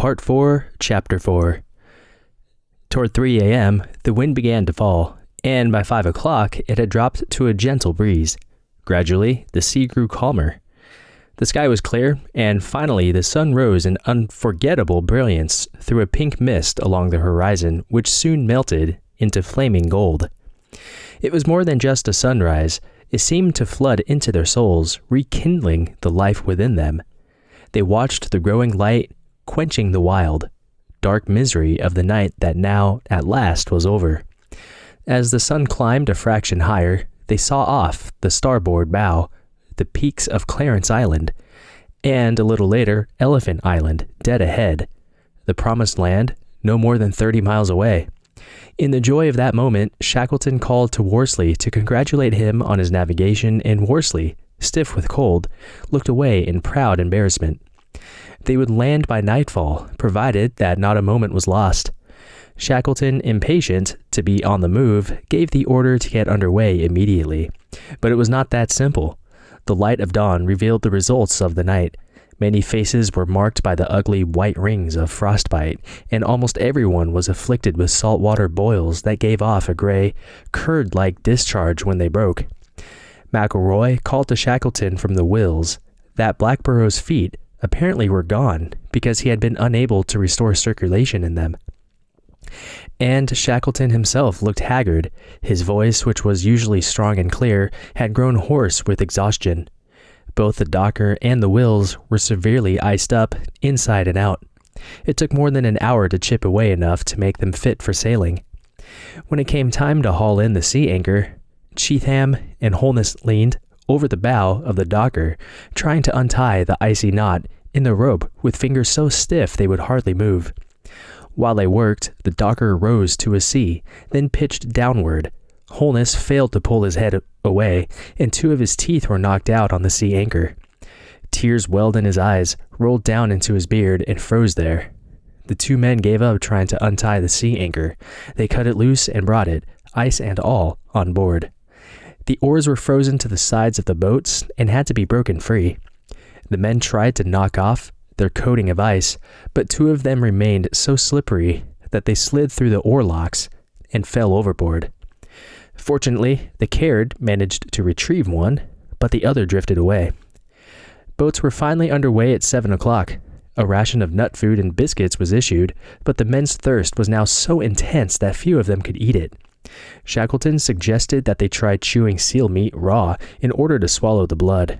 Part 4, Chapter 4. Toward 3 a.m., the wind began to fall, and by 5 o'clock, it had dropped to a gentle breeze. Gradually, the sea grew calmer. The sky was clear, and finally the sun rose in unforgettable brilliance through a pink mist along the horizon, which soon melted into flaming gold. It was more than just a sunrise. It seemed to flood into their souls, rekindling the life within them. They watched the growing light, quenching the wild, dark misery of the night that now, at last, was over. As the sun climbed a fraction higher, they saw off the starboard bow the peaks of Clarence Island, and a little later, Elephant Island, dead ahead, the promised land no more than 30 miles away. In the joy of that moment, Shackleton called to Worsley to congratulate him on his navigation, and Worsley, stiff with cold, looked away in proud embarrassment. They would land by nightfall, provided that not a moment was lost. Shackleton, impatient to be on the move, gave the order to get underway immediately. But it was not that simple. The light of dawn revealed the results of the night. Many faces were marked by the ugly white rings of frostbite, and almost everyone was afflicted with saltwater boils that gave off a gray, curd-like discharge when they broke. McElroy called to Shackleton from the Wills that Blackborough's feet apparently were gone because he had been unable to restore circulation in them. And Shackleton himself looked haggard. His voice, which was usually strong and clear, had grown hoarse with exhaustion. Both the Docker and the Wills were severely iced up, inside and out. It took more than an hour to chip away enough to make them fit for sailing. When it came time to haul in the sea anchor, Cheatham and Holness leaned over the bow of the Docker, trying to untie the icy knot in the rope with fingers so stiff they would hardly move. While they worked, the Docker rose to a sea, then pitched downward. Holness failed to pull his head away, and 2 of his teeth were knocked out on the sea anchor. Tears welled in his eyes, rolled down into his beard, and froze there. The 2 men gave up trying to untie the sea anchor. They cut it loose and brought it, ice and all, on board. The oars were frozen to the sides of the boats and had to be broken free. The men tried to knock off their coating of ice, but 2 of them remained so slippery that they slid through the oar locks and fell overboard. Fortunately, the Caird managed to retrieve one, but the other drifted away. Boats were finally underway at 7 o'clock. A ration of nut food and biscuits was issued, but the men's thirst was now so intense that few of them could eat it. Shackleton suggested that they try chewing seal meat raw in order to swallow the blood.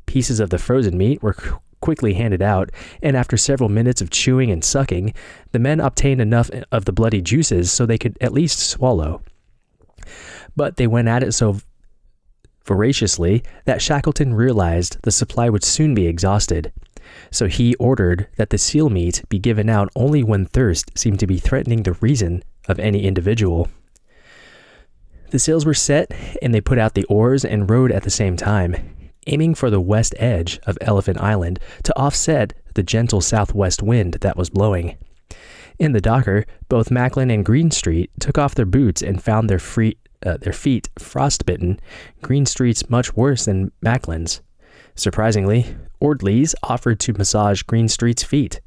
Pieces of the frozen meat were quickly handed out, and after several minutes of chewing and sucking, the men obtained enough of the bloody juices so they could at least swallow. But they went at it so voraciously that Shackleton realized the supply would soon be exhausted. So he ordered that the seal meat be given out only when thirst seemed to be threatening the reason of any individual. The sails were set, and they put out the oars and rowed at the same time, aiming for the west edge of Elephant Island to offset the gentle southwest wind that was blowing. In the Docker, both Macklin and Greenstreet took off their boots and found their feet frostbitten, Greenstreet's much worse than Macklin's. Surprisingly, Ordley's offered to massage Greenstreet's feet.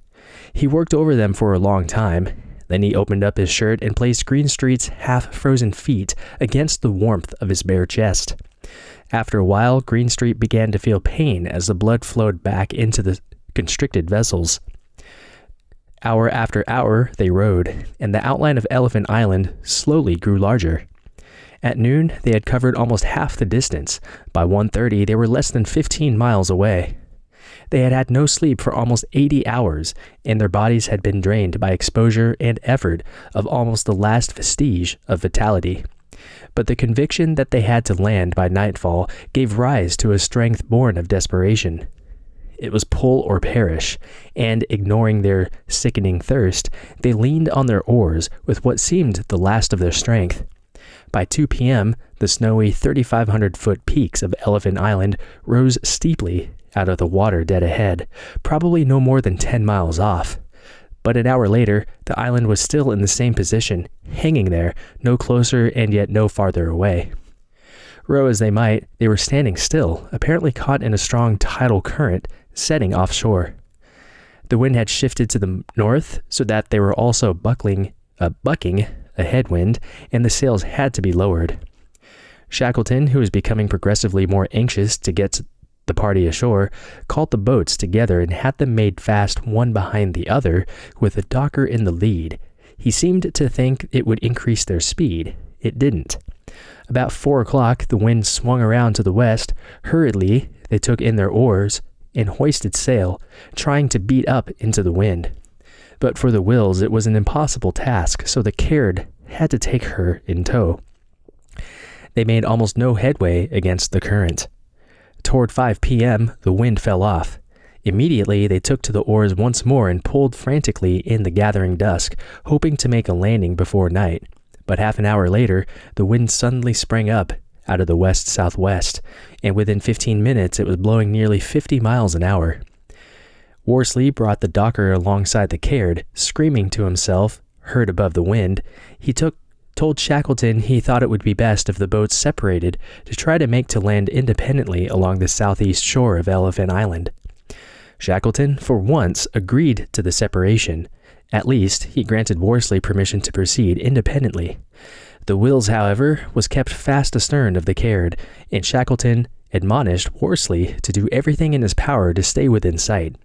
He worked over them for a long time. Then he opened up his shirt and placed Greenstreet's half-frozen feet against the warmth of his bare chest. After a while, Greenstreet began to feel pain as the blood flowed back into the constricted vessels. Hour after hour, they rowed, and the outline of Elephant Island slowly grew larger. At noon, they had covered almost half the distance. By 1:30, they were less than 15 miles away. They had had no sleep for almost 80 hours, and their bodies had been drained by exposure and effort of almost the last vestige of vitality. But the conviction that they had to land by nightfall gave rise to a strength born of desperation. It was pull or perish, and ignoring their sickening thirst, they leaned on their oars with what seemed the last of their strength. By 2 p.m., the snowy 3,500-foot peaks of Elephant Island rose steeply out of the water dead ahead, probably no more than 10 miles off. But an hour later, the island was still in the same position, hanging there, no closer and yet no farther away. Row as they might, they were standing still, apparently caught in a strong tidal current setting offshore. The wind had shifted to the north so that they were also bucking a headwind, and the sails had to be lowered. Shackleton, who was becoming progressively more anxious to get the party ashore, called the boats together and had them made fast one behind the other, with the docker in the lead. He seemed to think it would increase their speed. It didn't. About 4 o'clock, the wind swung around to the west. Hurriedly, they took in their oars and hoisted sail, trying to beat up into the wind. But for the Wills, it was an impossible task, so the Caird had to take her in tow. They made almost no headway against the current. Toward 5 p.m., the wind fell off. Immediately, they took to the oars once more and pulled frantically in the gathering dusk, hoping to make a landing before night. But half an hour later, the wind suddenly sprang up out of the west-southwest, and within 15 minutes it was blowing nearly 50 miles an hour. Worsley brought the docker alongside the Caird, screaming to himself, heard above the wind. He told Shackleton he thought it would be best if the boats separated to try to make to land independently along the southeast shore of Elephant Island. Shackleton, for once, agreed to the separation. At least, he granted Worsley permission to proceed independently. The Wills, however, was kept fast astern of the Caird, and Shackleton admonished Worsley to do everything in his power to stay within sight.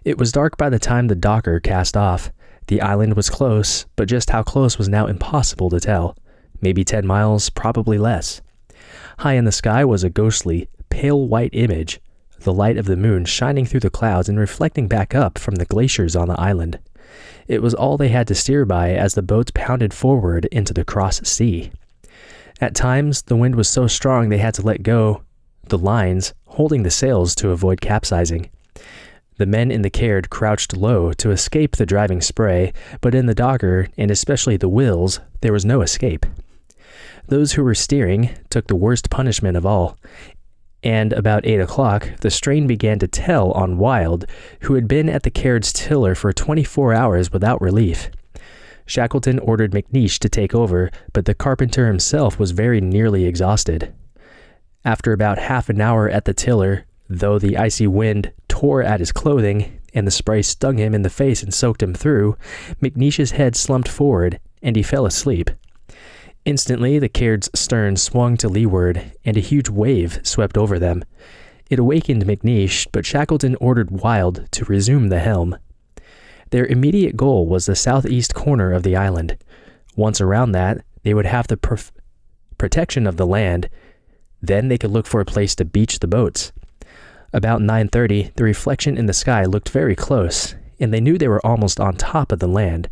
It was dark by the time the docker cast off. The island was close, but just how close was now impossible to tell. Maybe 10 miles, probably less. High in the sky was a ghostly, pale white image, the light of the moon shining through the clouds and reflecting back up from the glaciers on the island. It was all they had to steer by as the boats pounded forward into the cross sea. At times, the wind was so strong they had to let go the lines, holding the sails to avoid capsizing. The men in the Caird crouched low to escape the driving spray, but in the docker, and especially the Wills, there was no escape. Those who were steering took the worst punishment of all, and about 8 o'clock, the strain began to tell on Wild, who had been at the Caird's tiller for 24 hours without relief. Shackleton ordered McNeish to take over, but the carpenter himself was very nearly exhausted. After about half an hour at the tiller, though the icy wind tore at his clothing and the spray stung him in the face and soaked him through, McNeish's head slumped forward and he fell asleep. Instantly, the Caird's stern swung to leeward and a huge wave swept over them. It awakened McNeish, but Shackleton ordered Wild to resume the helm. Their immediate goal was the southeast corner of the island. Once around that, they would have the protection of the land. Then they could look for a place to beach the boats. About 9:30, the reflection in the sky looked very close, and they knew they were almost on top of the land.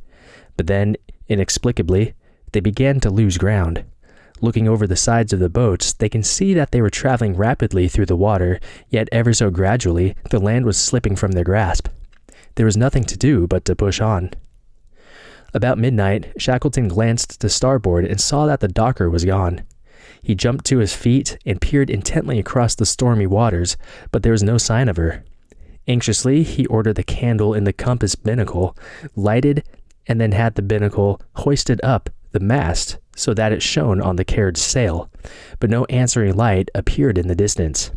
But then, inexplicably, they began to lose ground. Looking over the sides of the boats, they can see that they were traveling rapidly through the water, yet ever so gradually, the land was slipping from their grasp. There was nothing to do but to push on. About midnight, Shackleton glanced to starboard and saw that the docker was gone. He jumped to his feet and peered intently across the stormy waters, but there was no sign of her. Anxiously, he ordered the candle in the compass binnacle lighted and then had the binnacle hoisted up the mast so that it shone on the Caird's sail, but no answering light appeared in the distance.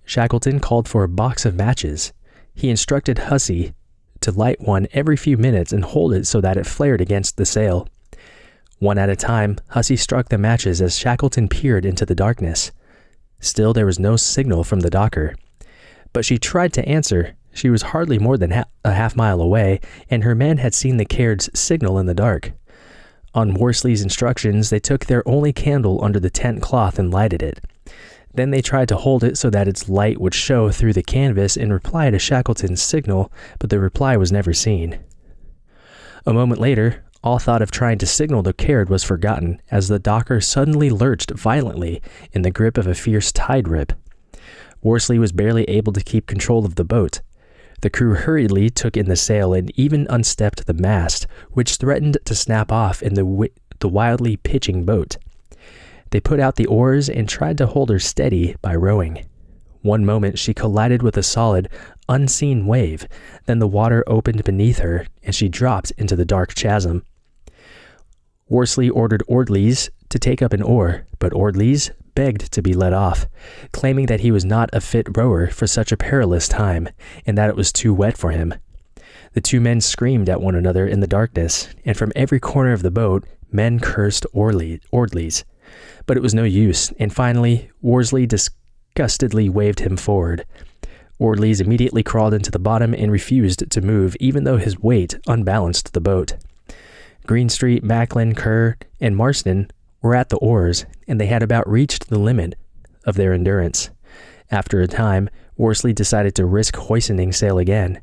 Shackleton called for a box of matches. He instructed Hussey to light one every few minutes and hold it so that it flared against the sail. One at a time, Hussey struck the matches as Shackleton peered into the darkness. Still, there was no signal from the docker. But she tried to answer. She was hardly more than a half mile away, and her men had seen the Caird's signal in the dark. On Worsley's instructions, they took their only candle under the tent cloth and lighted it. Then they tried to hold it so that its light would show through the canvas in reply to Shackleton's signal, but the reply was never seen. A moment later, all thought of trying to signal the Caird was forgotten as the docker suddenly lurched violently in the grip of a fierce tide rip. Worsley was barely able to keep control of the boat. The crew hurriedly took in the sail and even unstepped the mast, which threatened to snap off in the wildly pitching boat. They put out the oars and tried to hold her steady by rowing. One moment she collided with a solid, unseen wave, then the water opened beneath her and she dropped into the dark chasm. Worsley ordered Ordleys to take up an oar, but Ordleys, begged to be let off, claiming that he was not a fit rower for such a perilous time, and that it was too wet for him. The two men screamed at one another in the darkness, and from every corner of the boat, men cursed Ordleys. But it was no use, and finally, Worsley disgustedly waved him forward. Ordleys immediately crawled into the bottom and refused to move, even though his weight unbalanced the boat. Greenstreet, Macklin, Kerr, and Marston were at the oars, and they had about reached the limit of their endurance. After a time, Worsley decided to risk hoisting sail again.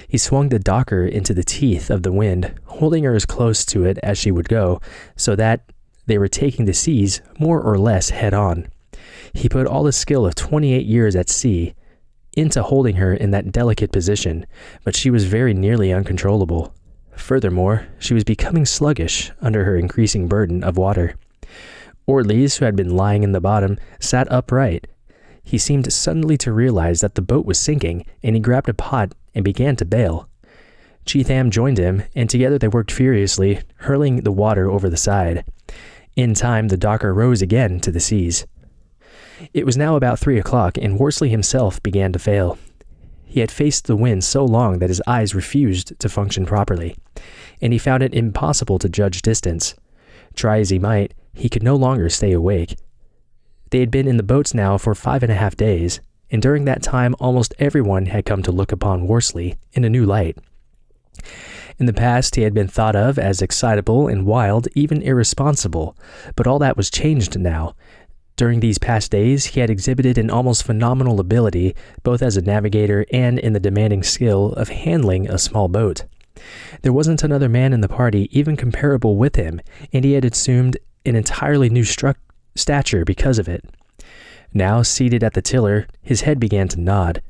He swung the docker into the teeth of the wind, holding her as close to it as she would go, so that they were taking the seas more or less head-on. He put all the skill of 28 years at sea into holding her in that delicate position, but she was very nearly uncontrollable. Furthermore, she was becoming sluggish under her increasing burden of water. Ordleys, who had been lying in the bottom, sat upright. He seemed suddenly to realize that the boat was sinking, and he grabbed a pot and began to bail. Cheetham joined him, and together they worked furiously, hurling the water over the side. In time, the docker rose again to the seas. It was now about 3 o'clock, and Worsley himself began to fail. He had faced the wind so long that his eyes refused to function properly, and he found it impossible to judge distance. Try as he might, he could no longer stay awake. They had been in the boats now for 5.5 days, and during that time almost everyone had come to look upon Worsley in a new light. In the past, he had been thought of as excitable and wild, even irresponsible, but all that was changed now. During these past days, he had exhibited an almost phenomenal ability, both as a navigator and in the demanding skill of handling a small boat. There wasn't another man in the party even comparable with him, and he had assumed an entirely new stature because of it. Now, seated at the tiller, his head began to nod.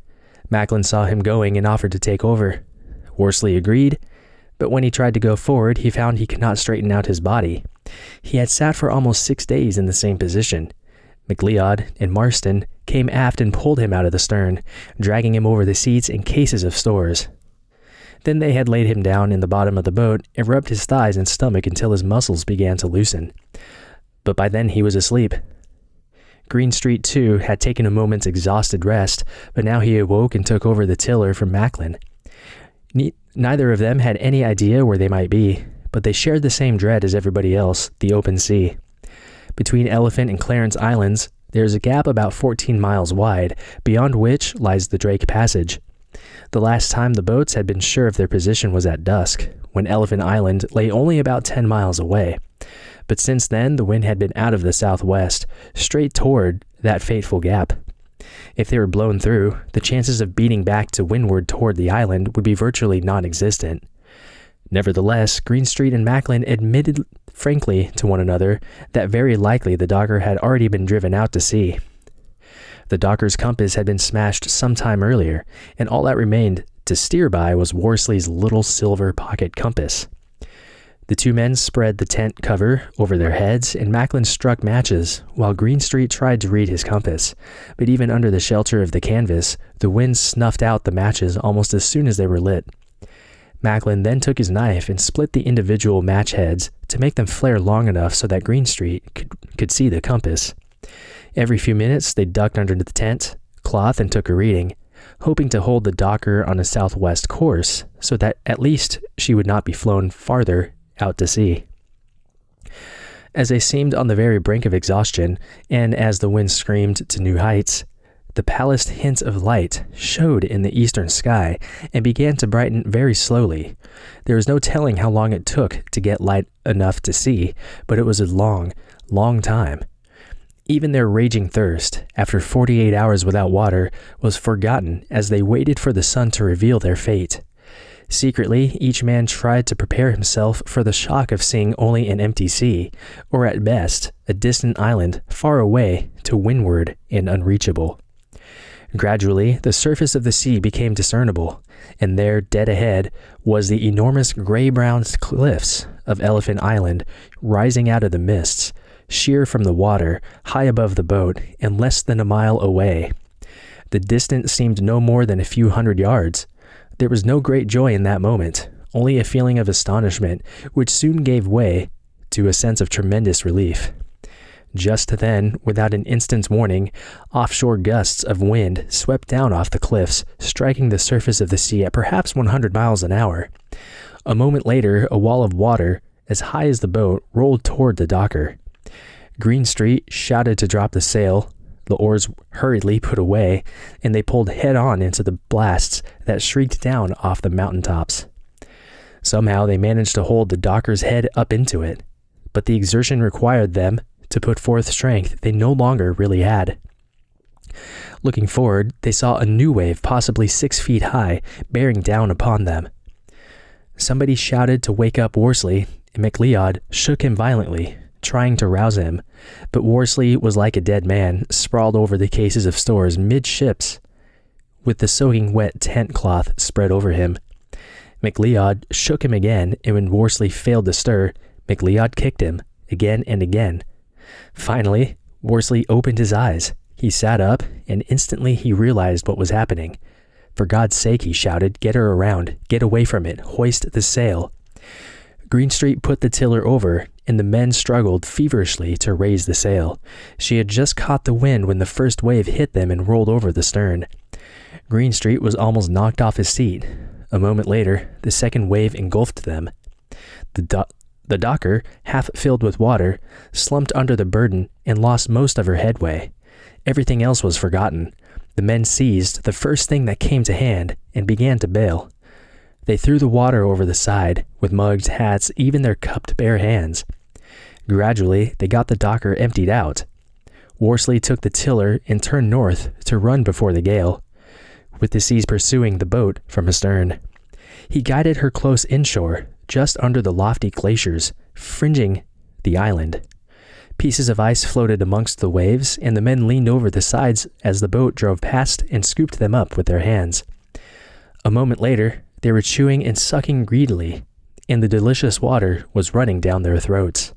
Macklin saw him going and offered to take over. Worsley agreed, but when he tried to go forward, he found he could not straighten out his body. He had sat for almost 6 days in the same position. McLeod and Marston came aft and pulled him out of the stern, dragging him over the seats and cases of stores. Then they had laid him down in the bottom of the boat and rubbed his thighs and stomach until his muscles began to loosen. But by then he was asleep. Greenstreet, too, had taken a moment's exhausted rest, but now he awoke and took over the tiller from Macklin. Neither of them had any idea where they might be, but they shared the same dread as everybody else, the open sea. Between Elephant and Clarence Islands, there is a gap about 14 miles wide, beyond which lies the Drake Passage. The last time the boats had been sure of their position was at dusk, when Elephant Island lay only about 10 miles away. But since then, the wind had been out of the southwest, straight toward that fateful gap. If they were blown through, the chances of beating back to windward toward the island would be virtually non-existent. Nevertheless, Greenstreet and Macklin admitted frankly to one another that very likely the docker had already been driven out to sea. The docker's compass had been smashed some time earlier, and all that remained to steer by was Worsley's little silver pocket compass. The two men spread the tent cover over their heads, and Macklin struck matches, while Greenstreet tried to read his compass. But even under the shelter of the canvas, the wind snuffed out the matches almost as soon as they were lit. Macklin then took his knife and split the individual match heads to make them flare long enough so that Greenstreet could see the compass. Every few minutes, they ducked under the tent cloth and took a reading, hoping to hold the docker on a southwest course so that at least she would not be flown farther out to sea. As they seemed on the very brink of exhaustion, and as the wind screamed to new heights, the palest hint of light showed in the eastern sky and began to brighten very slowly. There was no telling how long it took to get light enough to see, but it was a long, long time. Even their raging thirst, after 48 hours without water, was forgotten as they waited for the sun to reveal their fate. Secretly, each man tried to prepare himself for the shock of seeing only an empty sea, or at best, a distant island far away to windward and unreachable. Gradually, the surface of the sea became discernible, and there, dead ahead, was the enormous gray-brown cliffs of Elephant Island rising out of the mists, sheer from the water, high above the boat, and less than a mile away. The distance seemed no more than a few hundred yards. There was no great joy in that moment, only a feeling of astonishment, which soon gave way to a sense of tremendous relief. Just then, without an instant's warning, offshore gusts of wind swept down off the cliffs, striking the surface of the sea at perhaps 100 miles an hour. A moment later, a wall of water, as high as the boat, rolled toward the docker. Greenstreet shouted to drop the sail. The oars hurriedly put away, and they pulled head-on into the blasts that shrieked down off the mountaintops. Somehow they managed to hold the docker's head up into it, but the exertion required them to put forth strength they no longer really had. Looking forward, they saw a new wave, possibly 6 feet high, bearing down upon them. Somebody shouted to wake up Worsley, and McLeod shook him violently, trying to rouse him, but Worsley was like a dead man, sprawled over the cases of stores midships, with the soaking wet tent cloth spread over him. McLeod shook him again, and when Worsley failed to stir, McLeod kicked him, again and again. Finally, Worsley opened his eyes. He sat up, and instantly he realized what was happening. "For God's sake," he shouted, "get her around, get away from it, hoist the sail." Greenstreet put the tiller over, and the men struggled feverishly to raise the sail. She had just caught the wind when the first wave hit them and rolled over the stern. Greenstreet was almost knocked off his seat. A moment later, the second wave engulfed them. The docker, half filled with water, slumped under the burden and lost most of her headway. Everything else was forgotten. The men seized the first thing that came to hand and began to bail. They threw the water over the side, with mugs, hats, even their cupped bare hands. Gradually, they got the docker emptied out. Worsley took the tiller and turned north to run before the gale, with the seas pursuing the boat from astern. He guided her close inshore, just under the lofty glaciers fringing the island. Pieces of ice floated amongst the waves, and the men leaned over the sides as the boat drove past and scooped them up with their hands. A moment later, they were chewing and sucking greedily, and the delicious water was running down their throats.